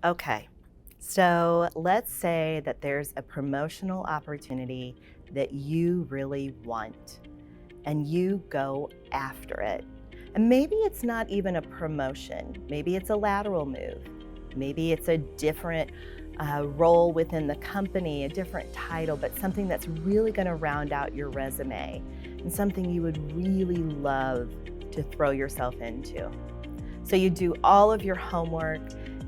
Okay, so let's say that there's a promotional opportunity that you really want and you go after it. And maybe it's not even a promotion, maybe it's a lateral move, maybe it's a different role within the company, a different title, but something that's really going to round out your resume and something you would really love to throw yourself into. So you do all of your homework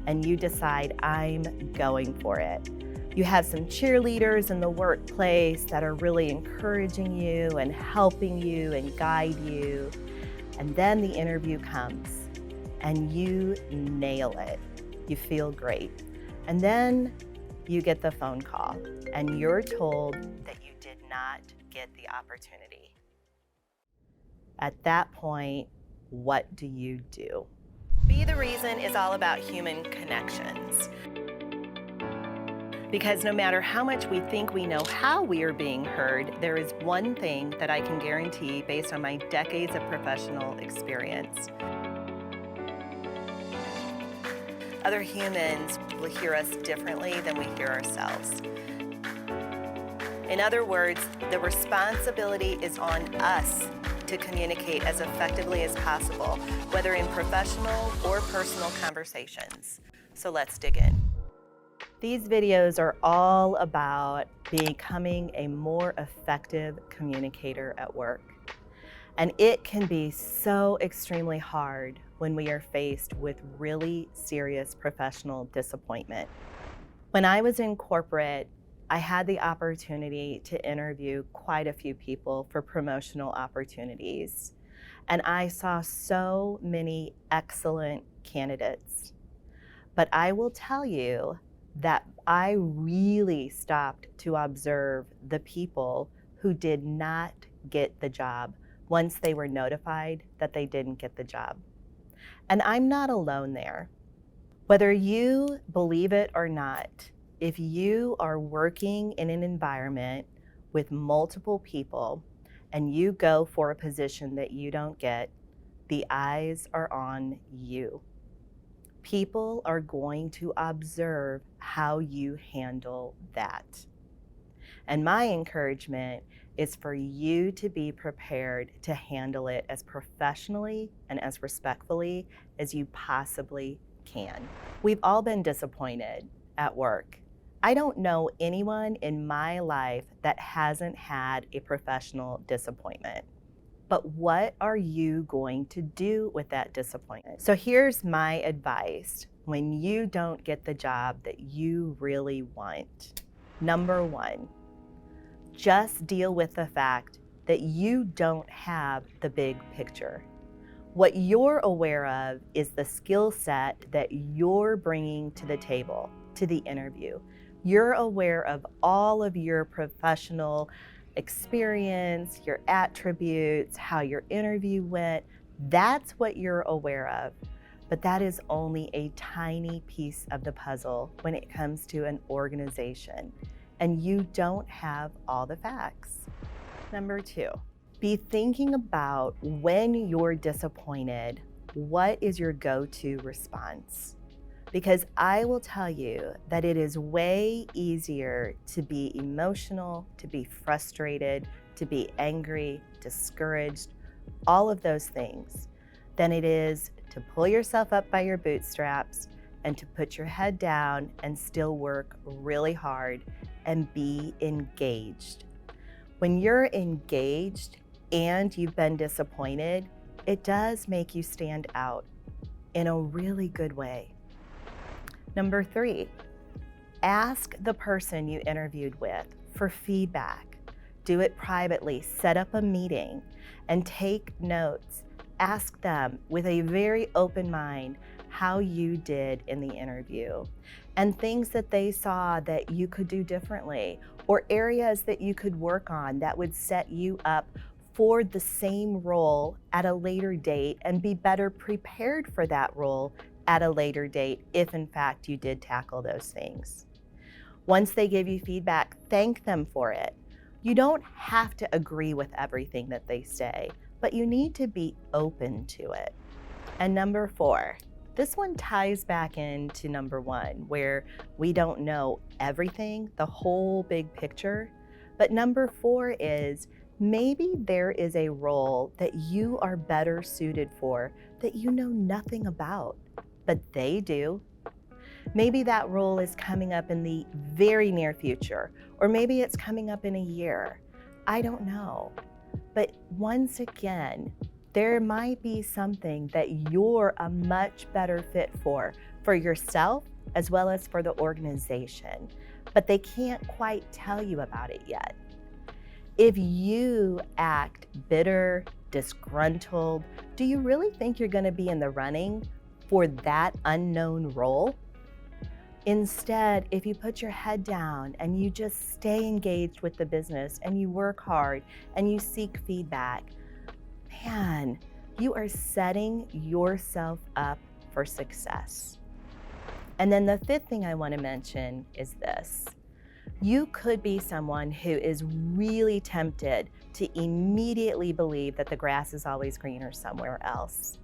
and you decide, I'm going for it. You have some cheerleaders in the workplace that are really encouraging you and helping you and guide you. And then the interview comes and you nail it. You feel great. And then you get the phone call and you're told that you did not get the opportunity. At that point, what do you do? Be the Reason is all about human connections. Because no matter how much we think we know how we are being heard, there is one thing that I can guarantee based on my decades of professional experience. Other humans will hear us differently than we hear ourselves. In other words, the responsibility is on us to communicate as effectively as possible, whether in professional or personal conversations. So let's dig in. These videos are all about becoming a more effective communicator at work. And it can be so extremely hard when we are faced with really serious professional disappointment. When I was in corporate, I had the opportunity to interview quite a few people for promotional opportunities. And I saw so many excellent candidates. But I will tell you that I really stopped to observe the people who did not get the job once they were notified that they didn't get the job. And I'm not alone there. Whether you believe it or not, if you are working in an environment with multiple people and you go for a position that you don't get, the eyes are on you. People are going to observe how you handle that. And my encouragement is for you to be prepared to handle it as professionally and as respectfully as you possibly can. We've all been disappointed at work. I don't know anyone in my life that hasn't had a professional disappointment. But what are you going to do with that disappointment? So here's my advice when you don't get the job that you really want. Number one, just deal with the fact that you don't have the big picture. What you're aware of is the skill set that you're bringing to the table, to the interview. You're aware of all of your professional experience, your attributes, how your interview went. That's what you're aware of. But that is only a tiny piece of the puzzle when it comes to an organization. And you don't have all the facts. Number two, be thinking about when you're disappointed, what is your go-to response? Because I will tell you that it is way easier to be emotional, to be frustrated, to be angry, discouraged, all of those things, than it is to pull yourself up by your bootstraps and to put your head down and still work really hard and be engaged. When you're engaged and you've been disappointed, it does make you stand out in a really good way. Number three, ask the person you interviewed with for feedback. Do it privately, set up a meeting and take notes. Ask them with a very open mind how you did in the interview and things that they saw that you could do differently or areas that you could work on that would set you up for the same role at a later date and be better prepared for that role at a later date if in fact you did tackle those things. Once they give you feedback, thank them for it. You don't have to agree with everything that they say, but you need to be open to it. And number four, This one ties back into number one, where we don't know everything, the whole big picture. But number four is maybe there is a role that you are better suited for that you know nothing about, but they do. Maybe that role is coming up in the very near future, or maybe it's coming up in a year. I don't know. But once again, there might be something that you're a much better fit for yourself as well as for the organization, but they can't quite tell you about it yet. If you act bitter, disgruntled, do you really think you're going to be in the running for that unknown role? Instead, if you put your head down and you just stay engaged with the business and you work hard and you seek feedback, man, you are setting yourself up for success. And then the fifth thing I want to mention is this. You could be someone who is really tempted to immediately believe that the grass is always greener somewhere else.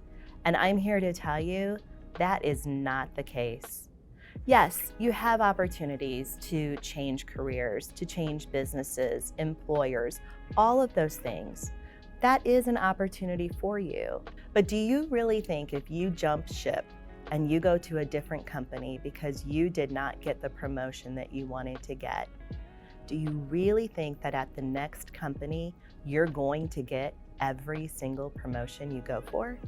And I'm here to tell you that is not the case. Yes, you have opportunities to change careers, to change businesses, employers, all of those things. That is an opportunity for you. But do you really think if you jump ship and you go to a different company because you did not get the promotion that you wanted to get, do you really think that at the next company, you're going to get every single promotion you go for?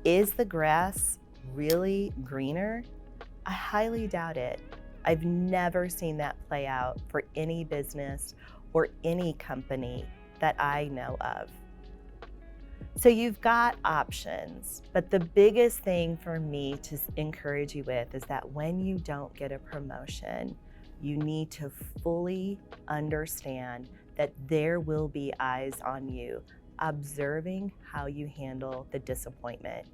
Is the grass really greener? I highly doubt it. I've never seen that play out for any business or any company that I know of. So you've got options, but the biggest thing for me to encourage you with is that when you don't get a promotion, you need to fully understand that there will be eyes on you, observing how you handle the disappointment.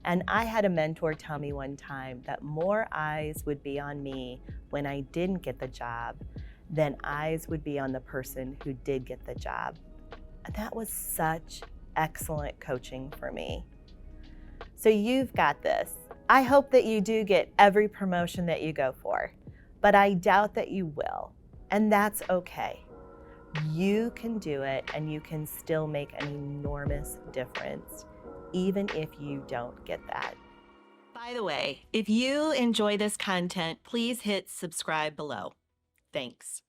And I had a mentor tell me one time that more eyes would be on me when I didn't get the job than eyes would be on the person who did get the job. And that was such excellent coaching for me. So you've got this. I hope that you do get every promotion that you go for, but I doubt that you will. And that's okay. You can do it and you can still make an enormous difference, even if you don't get that. By the way, if you enjoy this content, please hit subscribe below. Thanks.